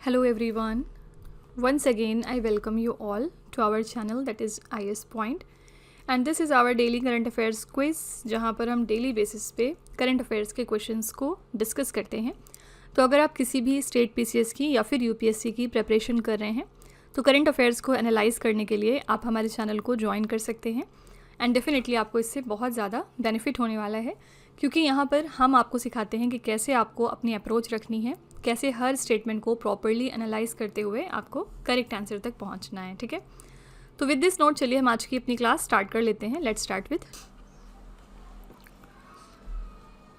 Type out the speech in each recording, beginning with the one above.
Hello everyone. Once again, I welcome you all to our channel that is IS Point and this is our daily current affairs quiz जहाँ पर हम daily basis पे current affairs के questions को discuss करते हैं। तो अगर आप किसी भी स्टेट पीसीएस की या फिर यूपीएससी की प्रिपरेशन कर रहे हैं तो करंट अफेयर्स को एनालाइज करने के लिए आप हमारे चैनल को ज्वाइन कर सकते हैं एंड डेफिनेटली आपको इससे बहुत ज़्यादा बेनिफिट होने वाला है क्योंकि यहाँ पर हम आपको सिखाते हैं कि कैसे आपको अपनी अप्रोच रखनी है, कैसे हर स्टेटमेंट को प्रॉपरली एनालाइज करते हुए आपको करेक्ट आंसर तक पहुँचना है। ठीक है, तो विद दिस नोट चलिए हम आज की अपनी क्लास स्टार्ट कर लेते हैं। Let's start with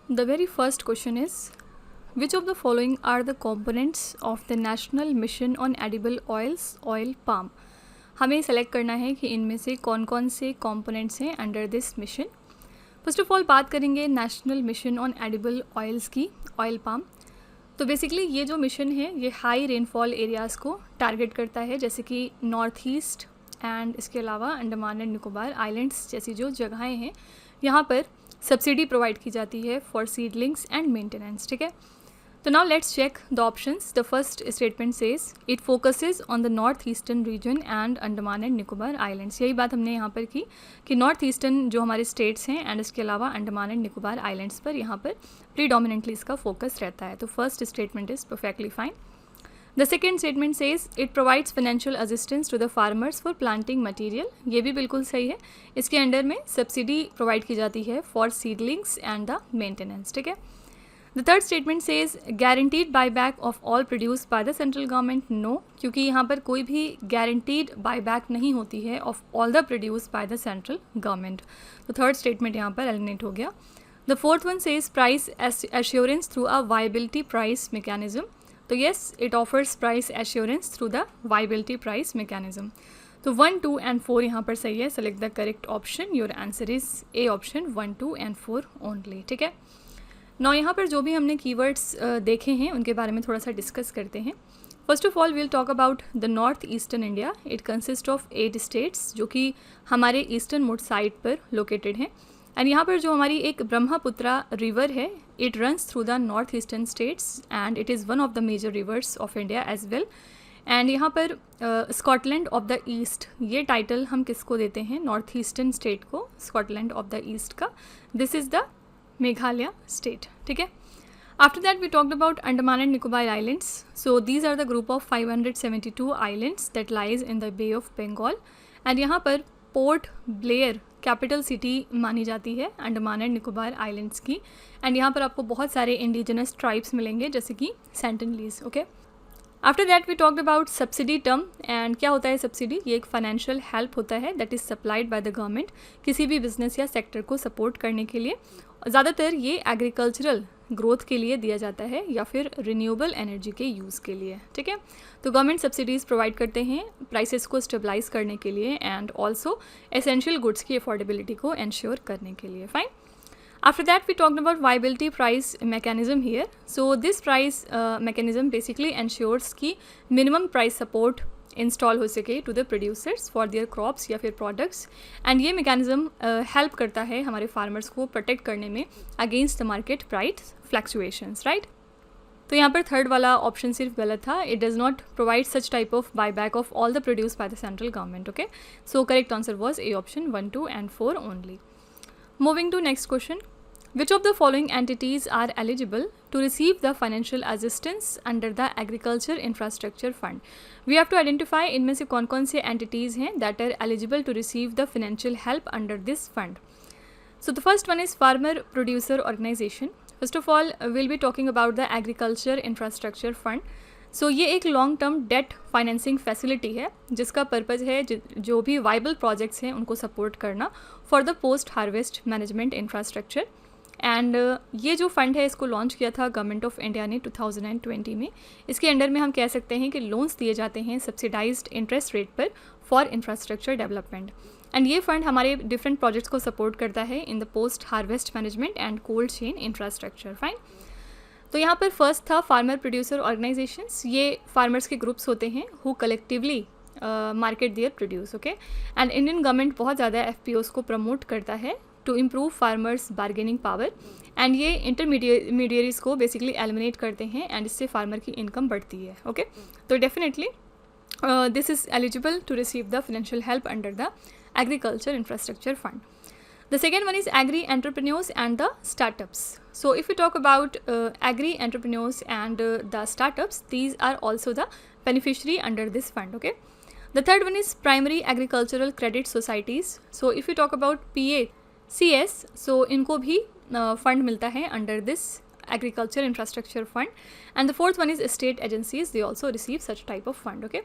the very first question is which of the following are the components of the national mission on edible oils oil palm. हमें सेलेक्ट करना है कि इनमें से कौन कौन से कॉम्पोनेंट्स हैं under this mission. First of all बात करेंगे national mission on edible oils की, ऑयल पाम। तो बेसिकली ये जो मिशन है ये हाई रेनफॉल एरियाज़ को टारगेट करता है, जैसे कि नॉर्थ ईस्ट एंड इसके अलावा अंडमान एंड निकोबार आइलैंड्स जैसी जो जगहें हैं यहाँ पर सब्सिडी प्रोवाइड की जाती है फॉर सीडलिंग्स एंड मेंटेनेंस। ठीक है, तो now let's check the options. The first statement says it focuses on the north eastern region and Andaman and Nicobar islands. यही बात हमने यहाँ पर की कि नॉर्थ ईस्टर्न जो हमारे स्टेट्स हैं एंड इसके अलावा अंडमान एंड निकोबार आइलैंड्स पर यहाँ पर प्रीडोमिनेंटली इसका फोकस रहता है। तो first statement is perfectly fine. The second statement says it provides financial assistance to the farmers for planting material. ये भी बिल्कुल सही है, इसके अंडर में सब्सिडी प्रोवाइड की जाती है for seedlings and the maintenance. ठीक है, the third statement says guaranteed buyback of all produce by the central government. No, क्योंकि यहाँ पर कोई भी गारंटीड बाईबैक नहीं होती है of all the produce by the central government. तो थर्ड स्टेटमेंट यहाँ पर एलिमिनेट हो गया। The fourth one says price assurance through a viability price mechanism. तो yes, it offers price assurance through the viability price mechanism. तो 1, 2 and 4 यहाँ पर सही है। Select the correct option. Your answer is a option 1, 2 and 4 only. ठीक है, नौ यहाँ पर जो भी हमने कीवर्ड्स देखे हैं उनके बारे में थोड़ा सा डिस्कस करते हैं। First of all we'll talk about the north eastern India. It consist of 8 states जो कि हमारे ईस्टर्न मोस्ट साइड पर लोकेटेड हैं एंड यहाँ पर जो हमारी एक ब्रह्मपुत्रा रिवर है it runs through the north eastern states and it is one of the major rivers of India as well. And यहाँ पर स्कॉटलैंड ऑफ द ईस्ट ये टाइटल हम किसको देते हैं? नॉर्थ ईस्टर्न स्टेट को, स्कॉटलैंड ऑफ द ईस्ट का। This is the Meghalaya state. ठीक है, after that we talked about Andaman and Nicobar islands. So these are the group of 572 islands that lies in the Bay of Bengal and यहाँ पर Port Blair capital city मानी जाती है Andaman and Nicobar islands की। And यहाँ पर आपको बहुत सारे इंडिजिनस ट्राइब्स मिलेंगे जैसे कि Sentinelese. Okay, after that we talked about subsidy term. And क्या होता है सब्सिडी? ये एक फाइनेंशियल हेल्प होता है that is supplied by the government किसी भी बिजनेस या सेक्टर को सपोर्ट करने के लिए। ज़्यादातर ये एग्रीकल्चरल ग्रोथ के लिए दिया जाता है या फिर रिन्यूएबल एनर्जी के यूज़ के लिए। ठीक है, तो गवर्नमेंट सब्सिडीज़ प्रोवाइड करते हैं प्राइसेस को स्टेबलाइज करने के लिए एंड ऑल्सो एसेंशियल गुड्स की अफोर्डेबिलिटी को इंश्योर करने के लिए। Fine, after that we talked about viability price mechanism here. So this price mechanism basically ensures कि minimum price support इंस्टॉल हो सके to the producers for their crops या फिर प्रोडक्ट्स एंड ये मैकेनिज्म हेल्प करता है हमारे फार्मर्स को प्रोटेक्ट करने में against the market price fluctuations. Right, तो यहाँ पर थर्ड वाला ऑप्शन सिर्फ गलत था। It does not provide such type of buyback of all the produce by the central government. Okay, so correct answer was a option 1, 2 and 4 only. Moving to next question, which of the following entities are eligible to receive the financial assistance under the agriculture infrastructure fund? We have to identify इनमें से कौन कौन से entities हैं that are eligible to receive the financial help under this fund. So the first one is farmer producer organization. First of all we'll be talking about the agriculture infrastructure fund. So ये एक long term debt financing facility है जिसका purpose है जो भी viable projects हैं उनको support करना for the post harvest management infrastructure. And ये जो फंड है इसको लॉन्च किया था गवर्नमेंट ऑफ इंडिया ने 2020 में। इसके अंडर में हम कह सकते हैं कि लोन्स दिए जाते हैं सब्सिडाइज्ड इंटरेस्ट रेट पर फॉर इंफ्रास्ट्रक्चर डेवलपमेंट एंड ये फंड हमारे डिफरेंट प्रोजेक्ट्स को सपोर्ट करता है in the post harvest management and cold chain infrastructure. Fine, तो यहाँ पर फर्स्ट था फार्मर प्रोड्यूसर ऑर्गेनाइजेशंस। ये फार्मर्स के ग्रुप्स होते हैं who collectively market their produce. Okay, and Indian government बहुत ज़्यादा FPOs को प्रमोट करता है to improve farmers bargaining power, and ये इंटरमीडियरीज को बेसिकली एलिमिनेट करते हैं एंड इससे फार्मर की इनकम बढ़ती है. ओके, तो definitely this is eligible to receive the financial help under the agriculture infrastructure fund. The second one is agri entrepreneurs and the startups. So if we talk about agri entrepreneurs and the startups, these are also the beneficiary under this fund. Okay, the third one is primary agricultural credit societies. So if we talk about PACS, so इनको भी fund मिलता है under this agriculture infrastructure fund. And the fourth one is state agencies, they also receive such type of fund. Okay,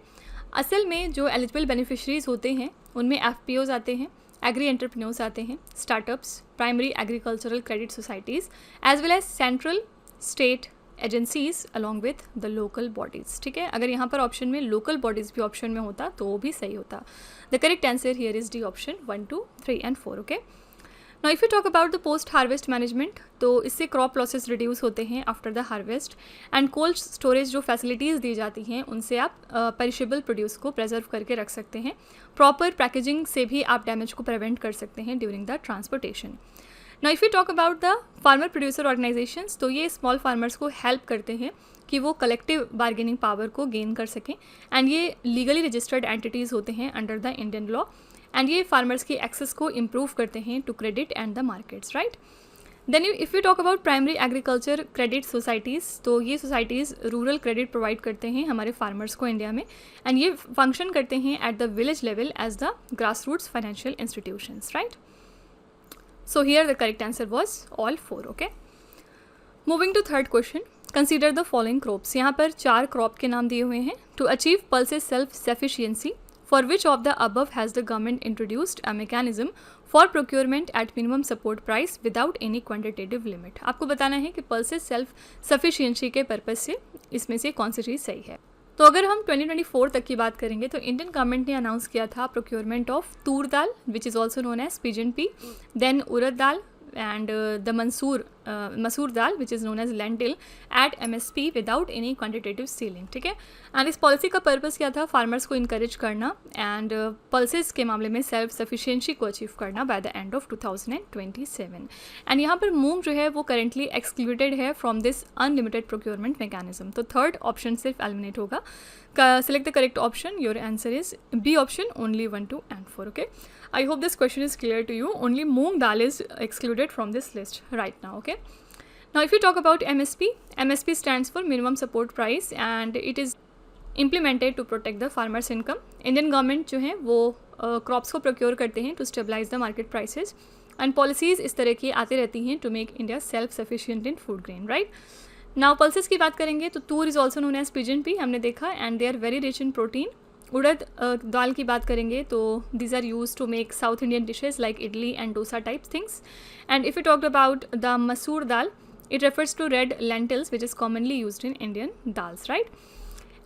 असल में जो eligible beneficiaries होते हैं उनमें FPOs आते हैं, एग्री एंटरप्रेन्योर्स आते हैं, startups, primary agricultural credit societies, as well as central state agencies along with the local bodies. ठीक है, अगर यहाँ पर ऑप्शन में लोकल बॉडीज़ भी ऑप्शन में होता तो वो भी सही होता. The correct answer here is D option 1, 2, 3 and 4. Okay, now if you talk about the post harvest management, तो इससे क्रॉप लॉसेस रिड्यूस होते हैं after the harvest, and cold storage जो फैसिलिटीज़ दी जाती हैं उनसे आप पेरिशेबल प्रोड्यूस को प्रेजर्व करके रख सकते हैं. प्रॉपर पैकेजिंग से भी आप डैमेज को प्रिवेंट कर सकते हैं during the transportation. Now if you talk about the farmer producer organisations, तो ये स्मॉल फार्मर्स को हेल्प करते हैं कि वो कलेक्टिव बार्गेनिंग पावर को गेन कर सकें, एंड ये लीगली रजिस्टर्ड एंटिटीज़ होते हैं under the Indian law, and ये फार्मर्स की एक्सेस को इम्प्रूव करते हैं to credit and the markets. Right, then if you talk about primary agriculture credit societies, तो ये सोसाइटीज़ रूरल क्रेडिट प्रोवाइड करते हैं हमारे फार्मर्स को इंडिया में, एंड ये फंक्शन करते हैं at the village level as the grass roots financial institutions. Right, so here the correct answer was all 4. Okay, moving to third question, consider the following crops. यहाँ पर 4 crop के नाम दिए हुए हैं. To achieve pulses self sufficiency, for which of the above has the government introduced a mechanism for procurement at minimum support price without any quantitative limit. आपको बताना है कि pulses self sufficiency के पर्पज़ से इसमें से कौन सी चीज़ सही है. तो अगर हम 2024 तक की बात करेंगे तो इंडियन गवर्नमेंट ने अनाउंस किया था procurement of toor dal which is also known as pigeon pea, then urad dal and the मसूर दाल which is known as lentil at MSP without any quantitative ceiling. ठीक है, एंड इस पॉलिसी का पर्पस क्या था, फार्मर्स को इनकरेज करना एंड पल्सेस के मामले में सेल्फ सफिशिएंसी को अचीव करना by the end of 2027. And यहाँ पर मूंग जो है वो करेंटली एक्सक्लूडेड है from this unlimited procurement mechanism, तो थर्ड ऑप्शन सिर्फ एलिमिनेट होगा. Select the correct option. Your answer is B option, only 1, 2 and 4. Okay, I hope this question is clear to you. Only moong dal is excluded from this list right now. Okay, now if you talk about MSP, MSP stands for minimum support price and it is implemented to protect the farmers income. Indian government जो है वो crops को procure करते हैं to stabilize the market prices and policies इस तरह की आती रहती हैं to make India self sufficient in food grain. Right, now pulses की बात करेंगे तो toor is also known as pigeon pea, हमने देखा, and they are very rich in protein. Urad dal की बात करेंगे तो these are use to make South Indian dishes like idli and dosa type things. And if you talked about the masoor dal, it refers to red lentils which is commonly used in Indian dals. Right,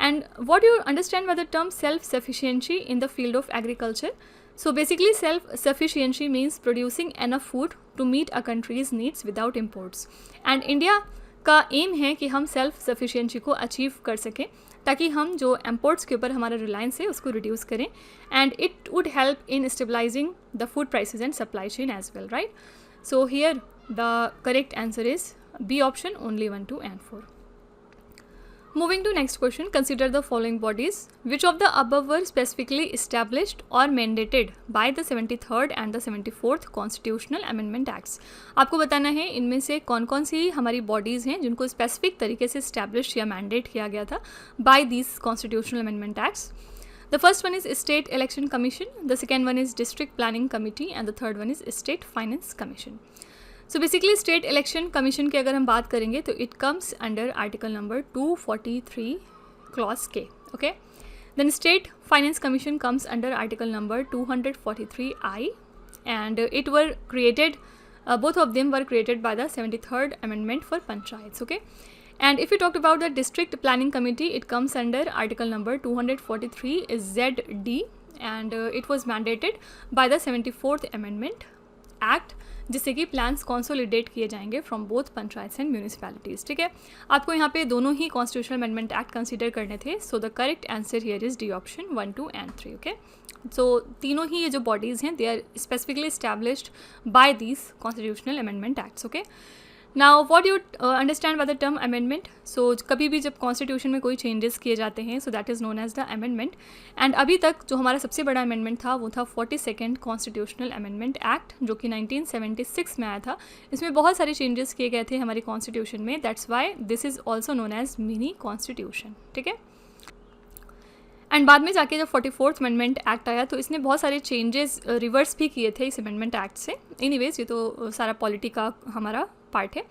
and what you understand by the term self sufficiency in the field of agriculture. So basically self sufficiency means producing enough food to meet a country's needs without imports. And India का M है कि हम self sufficiency को achieve कर सकें ताकि हम जो इम्पोर्ट्स के ऊपर हमारा रिलायंस है उसको रिड्यूस करें, and it would help in stabilising the food prices and supply chain as well. Right, so here the correct answer is B option, only 1, 2 and 4. Moving to next question, consider the following bodies. Which of the above were specifically established or mandated by the 73rd and the 74th Constitutional Amendment Acts? आपको बताना है इनमें से कौन कौन सी हमारी bodies हैं जिनको स्पेसिफिक तरीके से इस्टेब्लिश या मैंडेट किया गया था by these constitutional amendment acts. The first one is State Election Commission, the second one is District Planning Committee and the third one is State Finance Commission. So basically state election commission की अगर हम बात करेंगे तो it comes under article number 243 clause के. Okay, then state finance commission comes under article number 243I and it were created, both of them were created by the 73rd amendment for panchayats. Okay, and if you talked about the district planning committee, it comes under article number 243 is ZD and it was mandated by the 74th amendment act जिससे कि plans consolidate किए जाएंगे from both panchayat and municipalities. ठीक है, आपको यहाँ पे दोनों ही कॉन्स्टिट्यूशनल अमेंडमेंट एक्ट कंसीडर करने थे। So the correct answer here is D option 1, 2 and 3। Okay, so तीनों ही ये जो बॉडीज़ हैं they are specifically established by these constitutional amendment acts. Okay, now what you understand by the term amendment. So कभी भी जब constitution में कोई चेंजेस किए जाते हैं, so that is known as the amendment. And अभी तक जो हमारा सबसे बड़ा अमेंडमेंट था वो था 42nd कॉन्स्टिट्यूशनल अमेंडमेंट एक्ट, जो कि 1976 में आया था। इसमें बहुत सारे चेंजेस किए गए थे हमारी कॉन्स्टिट्यूशन में, that's why this is also known as mini constitution. ठीक है, एंड बाद में जाके जब 44th अमेंडमेंट एक्ट आया तो इसने बहुत सारे चेंजेस रिवर्स भी किए थे इस अमेंडमेंट एक्ट से। एनीवेज, ये तो सारा पॉलिटी का हमारा पार्ट है।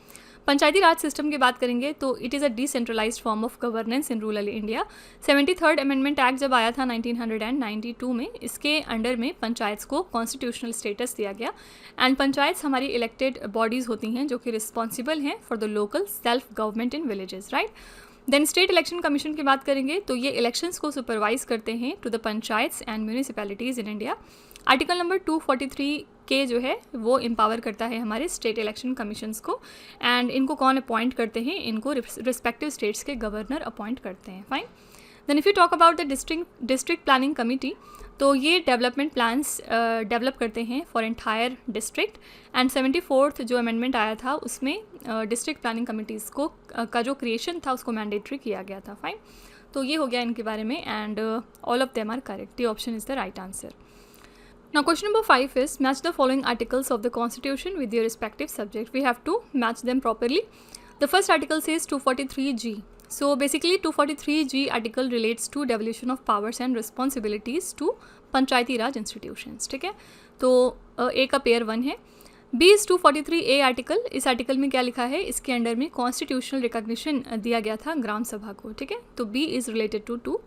पंचायती राज सिस्टम की बात करेंगे तो it is a decentralised form of governance in rural India. 73rd amendment act जब आया था 1992 में, इसके अंडर में पंचायत को कॉन्स्टिट्यूशनल स्टेटस दिया गया। एंड पंचायत हमारी इलेक्टेड बॉडीज़ होती हैं जो कि रिस्पॉन्सिबल हैं for the local self government in villages, right. Then state election commission की बात करेंगे तो ये इलेक्शंस को सुपरवाइज करते हैं to the panchayats and municipalities in India. Article number 243 के जो है वो एम्पावर करता है हमारे स्टेट इलेक्शन कमीशंस को। एंड इनको कौन अपॉइंट करते हैं, इनको रिस्पेक्टिव स्टेट्स के गवर्नर अपॉइंट करते हैं। Fine. Then if you talk about the district planning committee, तो ये डेवलपमेंट प्लान्स डेवलप करते हैं for entire district. And 74th जो अमेंडमेंट आया था उसमें डिस्ट्रिक्ट प्लानिंग कमिटीज़ को का जो क्रिएशन था उसको मैंडेटरी किया गया था। फाइन, तो ये हो गया इनके बारे में। And all of them are correct, the option is the right answer. Now question number 5 is match the following articles of the constitution with their respective subject. We have to match them properly. The first article says 243G. So basically 243G article relates to devolution of powers and responsibilities to Panchayati Raj institutions. ठीक है, तो A का pair 1 है। B is 243A article. इस article में क्या लिखा है, इसके अंडर में कॉन्स्टिट्यूशनल रिकॉग्निशन दिया गया था ग्राम सभा को। ठीक है, तो B is related to 2।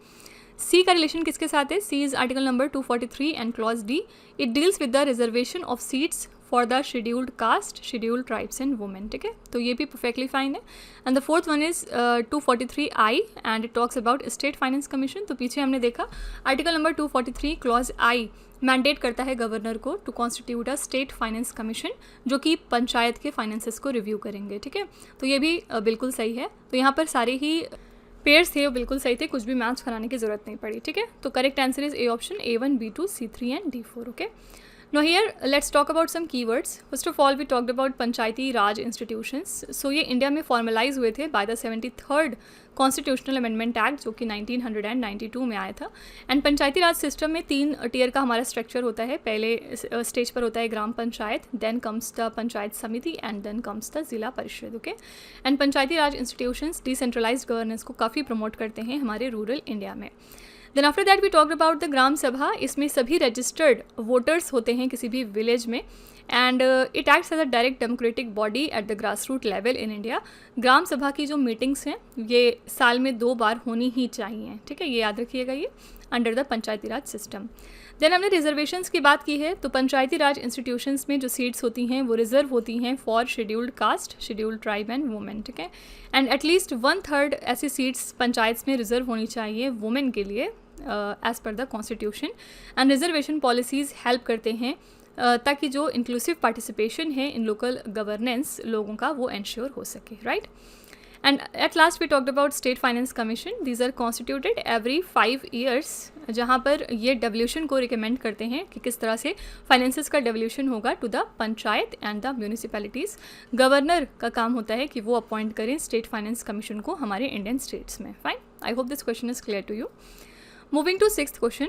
C का रिलेशन किसके साथ है, C is article number 243 and clause D. It deals with the reservation of seats for the scheduled caste, scheduled tribes and women. ठीक है, तो ये भी परफेक्टली फाइन है। And the fourth one is 243I and it talks about state finance commission. तो पीछे हमने देखा article number 243 clause I mandate करता है गवर्नर को to constitute a state finance commission, जो कि पंचायत के फाइनेंसेस को रिव्यू करेंगे। ठीक है, तो ये भी बिल्कुल सही है। तो यहाँ पर सारे ही पेयर्स थे वो बिल्कुल सही थे, कुछ भी मैच कराने की जरूरत नहीं पड़ी। ठीक है, तो correct answer is a option A1, B2, C3 and D4। Okay, no here let's talk about some keywords. First of all we talked about panchayati raj institutions. So ये इंडिया में फॉर्मलाइज हुए थे by the 73rd constitutional amendment act, जो कि 1992 में आया था। And panchayati raj system में 3 टियर का हमारा स्ट्रक्चर होता है। पहले स्टेज पर होता है gram panchayat, then comes the panchayat samiti and then comes the zila parishad. Okay, and panchayati raj institutions decentralised governance को काफ़ी प्रमोट करते हैं हमारे रूरल इंडिया में। Then after that we talked about the gram sabha. इसमें सभी रजिस्टर्ड वोटर्स होते हैं किसी भी विलेज में, and it acts as a direct democratic body at the grass root level in India. Gram sabha की जो मीटिंग्स हैं ये साल में 2 बार होनी ही चाहिए। ठीक है, ये याद रखिएगा, ये under the panchayati raj system. Then हमने रिजर्वेशंस की बात की है, तो पंचायती राज इंस्टीट्यूशंस में जो सीट्स होती हैं वो रिजर्व होती हैं for scheduled caste, scheduled tribe and women. ठीक है, एंड एटलीस्ट 1/3 ऐसी सीट्स पंचायत में रिजर्व होनी चाहिए वुमेन के लिए as per the constitution. And reservation policies help करते हैं ताकि जो इंक्लूसिव पार्टिसिपेशन है इन लोकल गवर्नेंस लोगों का वो इंश्योर हो सके, right. And at last we talked about state finance commission. These are constituted every 5 years, जहाँ पर ये डेवल्यूशन को रिकमेंड करते हैं कि किस तरह से फाइनेंसेस का डेवल्यूशन होगा to the panchayat and the municipalities. Governor का काम होता है कि वो अपॉइंट करें स्टेट फाइनेंस कमीशन को हमारे इंडियन स्टेट्स में। Fine, I hope this question is clear to you. Moving to 6th question,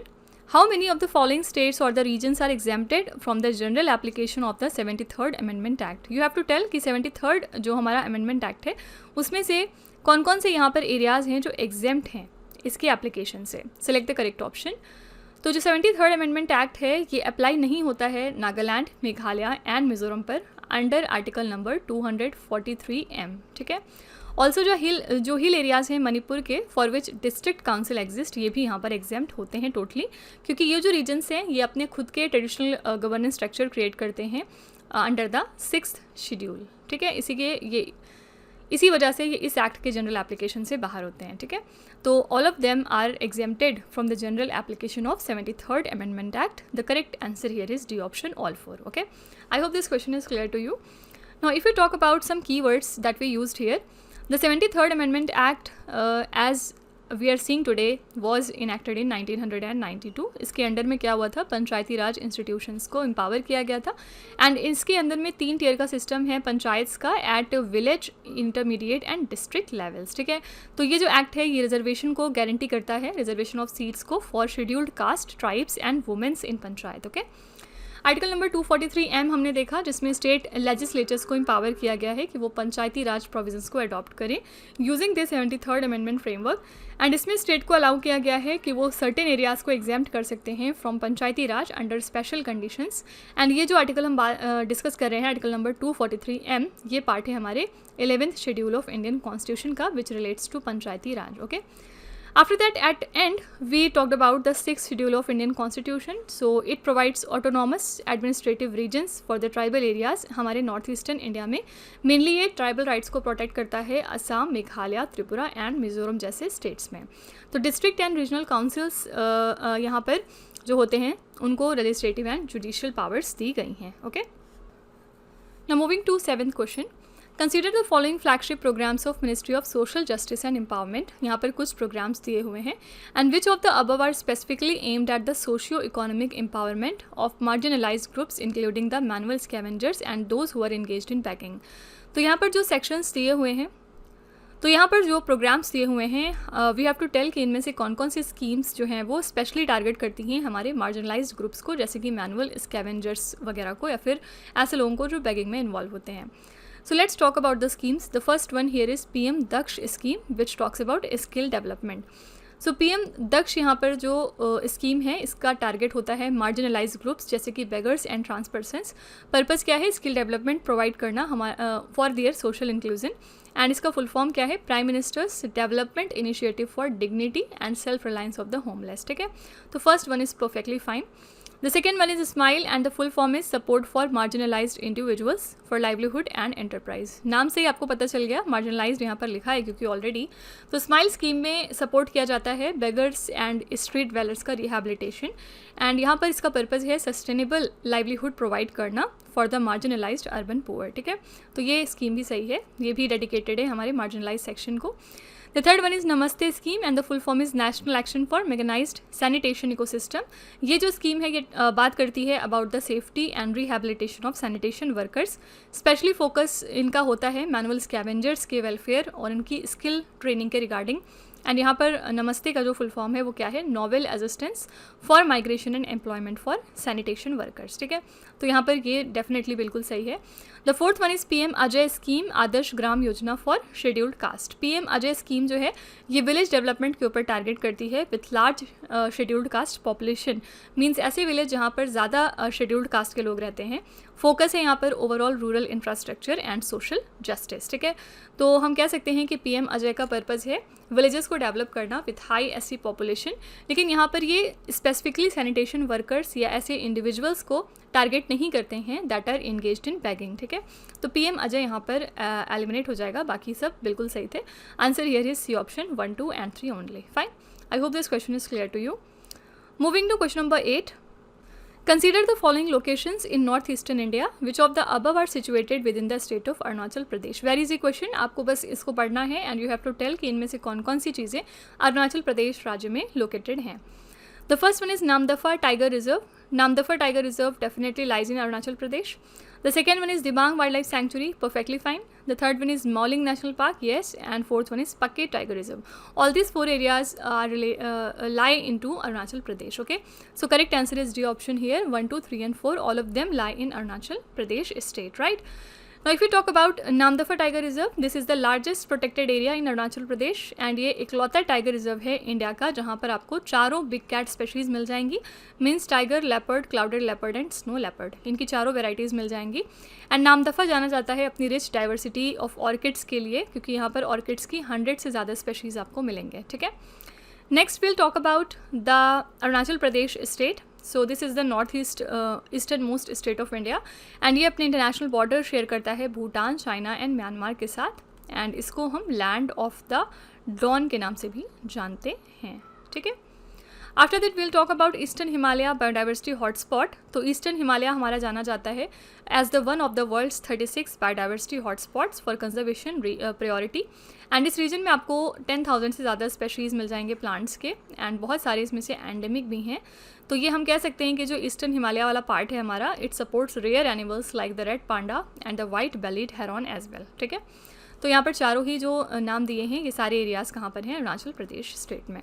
how many of the following states or the regions are exempted from the general application of the 73rd Amendment Act? You have to tell कि 73rd जो हमारा Amendment Act है उसमें से कौन कौन से यहाँ पर एरियाज़ हैं जो एग्जेम्प्ट हैं इसके एप्लीकेशन से। Select the correct option. तो जो 73rd अमेंडमेंट एक्ट है ये अप्लाई नहीं होता है नागालैंड, मेघालय एंड मिजोरम पर अंडर आर्टिकल नंबर 243M। ठीक है, ऑल्सो जो हिल एरियाज़ हैं मणिपुर के for which district council exist, ये भी यहाँ पर एग्जेम्प्ट होते हैं टोटली, क्योंकि ये जो रीजन्स हैं ये अपने खुद के ट्रेडिशनल गवर्नेंस स्ट्रक्चर क्रिएट करते हैं अंडर द 6th शेड्यूल। ठीक है, इसी के ये इसी वजह से ये इस एक्ट के जनरल एप्लीकेशन से बाहर होते हैं, ठीक है। तो all of them are exempted from the general application of 73rd Amendment Act. The correct answer here is D option, all four. Okay, I hope this question is clear to you. Now if we talk about some keywords that we used here, the 73rd Amendment Act as we are seeing today was enacted in 1992. इसके under में क्या हुआ था, पंचायती raj institutions को empower किया गया था। And इसके अंदर में 3 टियर का सिस्टम है पंचायत का at village, intermediate and district levels, ठीक है। तो ये जो एक्ट है ये रिजर्वेशन को गारंटी करता है, रिजर्वेशन ऑफ सीट्स को for scheduled caste, tribes and womens in panchayat. Okay, article number 243M हमने देखा, जिसमें स्टेट लेजिस्लेचर्स को एम्पावर किया गया है कि वो पंचायती राज प्रोविजंस को अडॉप्ट करें using the 73rd amendment framework. And इसमें स्टेट को अलाउ किया गया है कि वो सर्टेन एरियाज़ को एग्जेम्प्ट कर सकते हैं from Panchayati Raj under special conditions. And ये जो आर्टिकल हम डिस्कस कर रहे हैं, आर्टिकल नंबर 243M, ये पार्ट है हमारे 11th schedule of Indian constitution का, which relates to Panchayati Raj. Okay, after that, at end we talked about the 6th schedule of Indian Constitution. So it provides autonomous administrative regions for the tribal areas. हमारे north eastern India में mainly ये tribal rights को protect करता है Assam, Meghalaya, Tripura and Mizoram जैसे states में। तो district and regional councils यहाँ पर जो होते हैं उनको लेजिस्लेटिव एंड जुडिशियल पावर्स दी गई हैं। Okay, now moving to 7th question, consider the following flagship programmes of ministry of social justice and empowerment. यहाँ पर कुछ प्रोग्राम्स दिए हुए हैं, and which of the above are specifically aimed at the socio economic empowerment of marginalised groups including the manual scavengers and those who are engaged in begging. तो यहाँ पर जो सेक्शंस दिए हुए हैं, तो यहाँ पर जो प्रोग्राम्स दिए हुए हैं, वी हैव टू टेल कि इनमें से कौन कौन सी स्कीम्स जो हैं वो स्पेशली टारगेट करती हैं हमारे मार्जिनलाइज्ड ग्रुप्स को, जैसे कि मैनुअल स्कैवेंजर्स वगैरह को, या फिर ऐसे लोगों को जो बैगिंग में इन्वॉल्व होते हैं। So let's talk about the schemes. The first one here is PM Daksh scheme, which talks about skill development. So PM Daksh यहाँ पर जो स्कीम है इसका टारगेट होता है मार्जिनलाइज ग्रुप्स जैसे कि beggars and trans persons. Purpose क्या है, स्किल डेवलपमेंट प्रोवाइड करना हमारा for their social inclusion. And इसका फुल फॉर्म क्या है, prime minister's development initiative for dignity and self reliance of the homeless, ठीक है। तो first one is perfectly fine. The second one is SMILE and the full form is support for marginalized individuals for livelihood and enterprise. नाम से ही आपको पता चल गया marginalized यहाँ पर लिखा है क्योंकि ऑलरेडी। तो SMILE स्कीम में सपोर्ट किया जाता है बेगर्स एंड स्ट्रीट वेलर्स का रिहेबिलिटेशन, एंड यहाँ पर इसका पर्पज़ है सस्टेनेबल लाइवलीहुड प्रोवाइड करना for the marginalised urban poor, ठीक है। तो ये स्कीम भी सही है, ये भी डेडिकेटेड है हमारे मार्जिनलाइज सेक्शन को। The third one is Namaste scheme and the full form is national action for mechanised sanitation ecosystem. ये जो स्कीम है ये बात करती है about the safety and rehabilitation of sanitation workers. Specially focus इनका होता है मैनुअल स्कैवेंजर्स के वेलफेयर और इनकी स्किल ट्रेनिंग के रिगार्डिंग। एंड यहाँ पर नमस्ते का जो फुल फॉर्म है वो क्या है, novel assistance for migration and employment for sanitation workers, ठीक है। तो यहाँ पर ये डेफिनेटली बिल्कुल सही है। The fourth one is PM Ajay scheme, Adarsh Gram Yojana for scheduled caste. PM Ajay scheme जो है ये विलेज डेवलपमेंट के ऊपर टारगेट करती है with large scheduled caste population, means ऐसे विलेज जहाँ पर ज़्यादा शेड्यूल्ड कास्ट के लोग रहते हैं। फोकस है यहाँ पर overall rural infrastructure and social justice, ठीक है। तो हम कह सकते हैं कि PM अजय का पर्पज़ है विलेजेस को डेवलप करना विथ हाई SC पॉपुलेशन, लेकिन यहाँ पर ये स्पेसिफिकली सैनिटेशन वर्कर्स या ऐसे इंडिविजुअल्स को टारगेट नहीं करते हैं that are engaged in begging, ठीक है। तो PM अजय यहाँ पर एलिमिनेट हो जाएगा, बाकी सब बिल्कुल सही थे। Answer here is C option 1, 2 and 3 only. Fine, I hope this question is clear to you. Moving to question number 8, consider the following locations in northeastern India. Which of the above are situated within the state of Arunachal Pradesh? Very easy question, आपको बस इसको पढ़ना है and you have to tell कि इनमें से कौन कौन सी चीज़ें अरुणाचल प्रदेश राज्य में located हैं। The first one is Namdapha Tiger Reserve. Namdapha Tiger Reserve definitely lies in Arunachal Pradesh. The second one is Dibang Wildlife Sanctuary, perfectly fine. The third one is Mauling National Park, yes. And fourth one is Pakke Tiger Reserve. All these 4 areas lie into Arunachal Pradesh, okay. So correct answer is D option here, 1, 2, 3 and 4. All of them lie in Arunachal Pradesh state, right? Now if we talk about Namdapha Tiger Reserve, this is the largest protected area in Arunachal Pradesh and ये इकलौता tiger reserve है India का जहाँ पर आपको चारों big cat species मिल जाएंगी, means tiger, leopard, clouded leopard and snow leopard, इनकी चारों वेराइटीज़ मिल जाएंगी। एंड नामदफा जाना जाता है अपनी रिच डाइवर्सिटी ऑफ ऑर्किड्स के लिए, क्योंकि यहाँ पर ऑर्किड्स की 100 से ज़्यादा स्पेशीज़ आपको मिलेंगे, ठीक है। Next will talk about the Arunachal Pradesh state. So this is the north east eastern most state of India and ये अपने इंटरनेशनल बॉर्डर शेयर करता है भूटान, चाइना एंड म्यांमार के साथ। एंड इसको हम लैंड ऑफ द डॉन के नाम से भी जानते हैं, ठीक है। After that will talk about eastern Himalaya biodiversity hotspot. तो ईस्टर्न हिमालय हमारा जाना जाता है as the one of the world's 36 biodiversity hotspots for conservation priority. And इस रीजन में आपको 10,000 से ज़्यादा स्पेशीज़ मिल जाएंगे प्लांट्स के, एंड बहुत सारे इसमें से एंडेमिक भी हैं। तो ये हम कह सकते हैं कि जो ईस्टर्न हिमालय वाला पार्ट है हमारा, it supports rare animals like the red panda and the white bellied heron as well, ठीक है। तो यहाँ पर चारों ही जो नाम दिए हैं ये सारे एरियाज़ कहाँ पर हैं, अरुणाचल प्रदेश स्टेट में।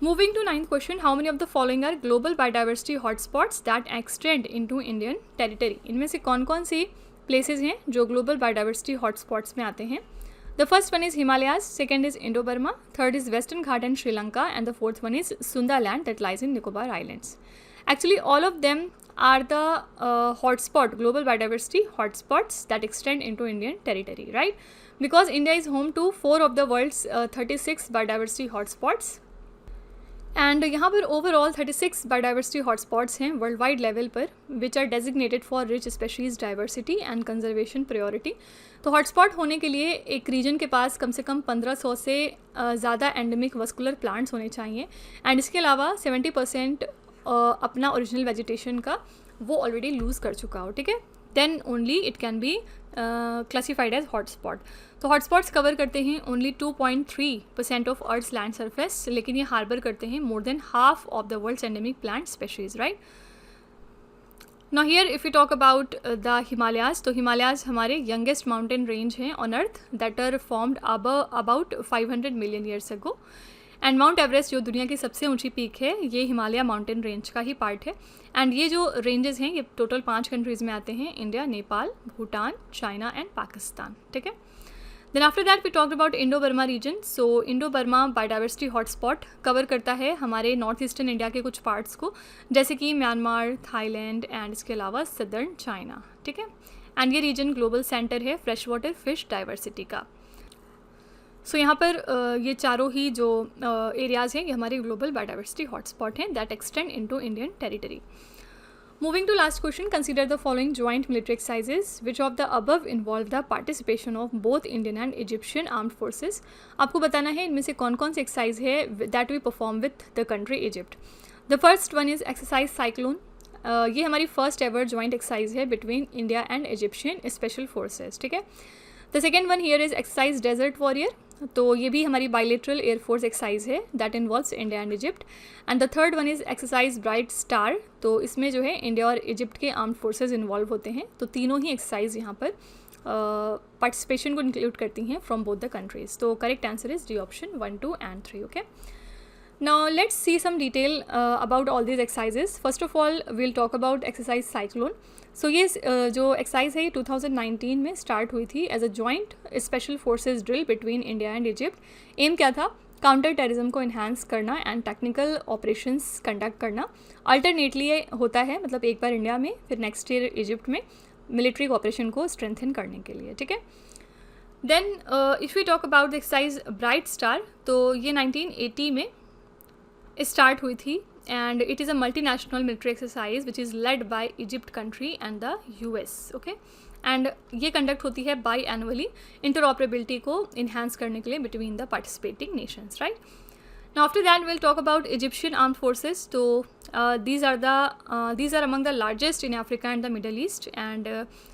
Moving to 9th question, how many of the following are global biodiversity hotspots that extend into Indian territory? इनमें से कौन कौन सी places हैं जो global biodiversity hotspots में आते हैं? The first one is Himalayas, second is Indo-Burma, third is Western Ghat and Sri Lanka, and the fourth one is Sundaland that lies in Nicobar Islands. Actually, all of them are the global biodiversity hotspots that extend into Indian territory, right? Because India is home to 4 of the world's 36 biodiversity hotspots. And यहाँ पर overall 36 biodiversity hotspots हैं world wide level पर, which are designated for rich species diversity and conservation priority. तो hotspot होने के लिए एक reason के पास कम से कम 1500 से ज़्यादा एंडेमिक वस्कुलर प्लांट्स होने चाहिए, एंड इसके अलावा 70% अपना ओरिजिनल वेजिटेशन का वो ऑलरेडी लूज़ कर चुका हो, ठीक है। Then only it can be classified as hotspot. तो हॉटस्पॉट्स कवर करते हैं only 2.3% of earth's land surface, लेकिन ये हार्बर करते हैं more than half of the world's endemic plant species, right. Now here if you talk about the Himalayas, तो हिमालयाज हमारे youngest mountain range हैं on earth that are formed about 500 million years ago. And Mount Everest जो दुनिया की सबसे ऊंची peak है ये हिमालय माउंटेन रेंज का ही पार्ट है। एंड ये जो रेंजेस हैं ये टोटल 5 कंट्रीज़ में आते हैं, India, Nepal, Bhutan, China and Pakistan, ठीक है। Then after that we talked about Indo Burma region. So Indo Burma biodiversity hotspot cover करता है हमारे नॉर्थ ईस्टर्न इंडिया के कुछ पार्ट्स को, जैसे कि म्यांमार, थाईलैंड एंड इसके अलावा सदर्न चाइना, ठीक है। एंड ये रीजन ग्लोबल सेंटर है फ्रेश वाटर फिश डाइवर्सिटी का। सो यहाँ पर ये चारों ही जो एरियाज़ हैं ये हमारे ग्लोबल बायोडाइवर्सिटी हॉटस्पॉट हैं that extend into Indian territory. Moving to last question, consider the following joint military exercises which of the above involve the participation of both Indian and Egyptian armed forces. आपको बताना है इनमें से कौन कौन सी exercise है that we perform with the country Egypt. The first one is exercise cyclone. ये हमारी फर्स्ट एवर जॉइंट एक्सरसाइज है between India and Egyptian special forces, ठीक है। The second one here is exercise desert warrior. तो ये भी हमारी bilateral air force exercise है that involves India and Egypt. And the third one is exercise bright star. तो इसमें जो है इंडिया और इजिप्ट के आर्म्ड फोर्सेज इन्वॉल्व होते हैं। तो तीनों ही एक्सरसाइज यहाँ पर पार्टिसिपेशन को इंक्लूड करती हैं फ्रॉम बोथ द कंट्रीज। तो correct answer is D option 1, 2 and 3, okay. Now let's see some detail about all these exercises. First of all, we'll talk about exercise cyclone. So ये जो exercise है 2019 में start हुई थी as a joint special forces drill between India and Egypt. Aim क्या था? Counter terrorism को enhance करना एंड टेक्निकल ऑपरेशंस कंडक्ट करना। अल्टरनेटली होता है, मतलब एक बार इंडिया में फिर नेक्स्ट ईयर इजिप्ट में मिलिट्री ऑपरेशन को स्ट्रेंथन करने के लिए, ठीक है। Then if we talk about the exercise bright star, तो ये 1980 में स्टार्ट हुई थी and it is a multinational military exercise which is led by Egypt country and the US, okay. And ये कंडक्ट होती है बाई एनुअली इंटरऑपरेबिलिटी को enhance करने के लिए between the participating Nations, right. Now after that we'll talk about Egyptian armed forces. So these are among the largest in Africa and the Middle East. And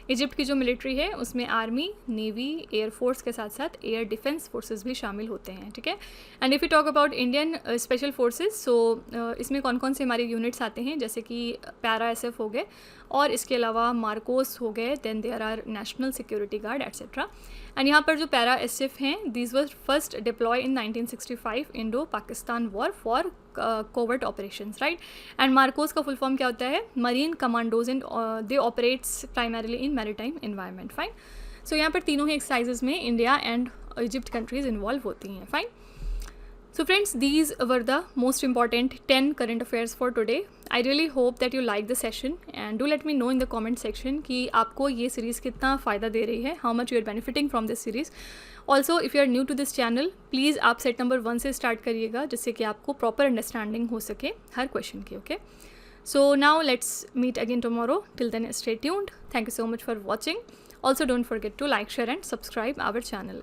Egypt की जो military है उसमें army, navy, air force के साथ साथ air defence forces भी शामिल होते हैं, ठीक है। And if you talk about Indian special forces, so इसमें कौन कौन से हमारे यूनिट्स आते हैं, जैसे कि पैरा SF हो गए और इसके अलावा मार्कोस हो गए, then there are national security guard etcetera. And यहाँ पर जो पैरा SF हैं these were first deploy in 1965 Indo Pakistan war for covert operations, right. And MARCOS का फुल फॉर्म क्या होता है? Marine commandos and they operates primarily in maritime environment, fine. So यहाँ पर तीनों ही एक्सरसाइजेज में India and Egypt countries involve होती हैं, fine. So friends, these were the most important 10 current affairs for today. I really hope that you like the session and do let me know in the comment section कि आपको ये series कितना फ़ायदा दे रही है, how much you are benefiting from this series. Also, if you are new to this channel, please आप set number 1 से start करिएगा जिससे कि आपको प्रॉपर अंडरस्टैंडिंग हो सके हर क्वेश्चन की, okay. So now let's meet again tomorrow. Till then, stay tuned. Thank you so much for watching. Also, don't forget to like, share, and subscribe our channel.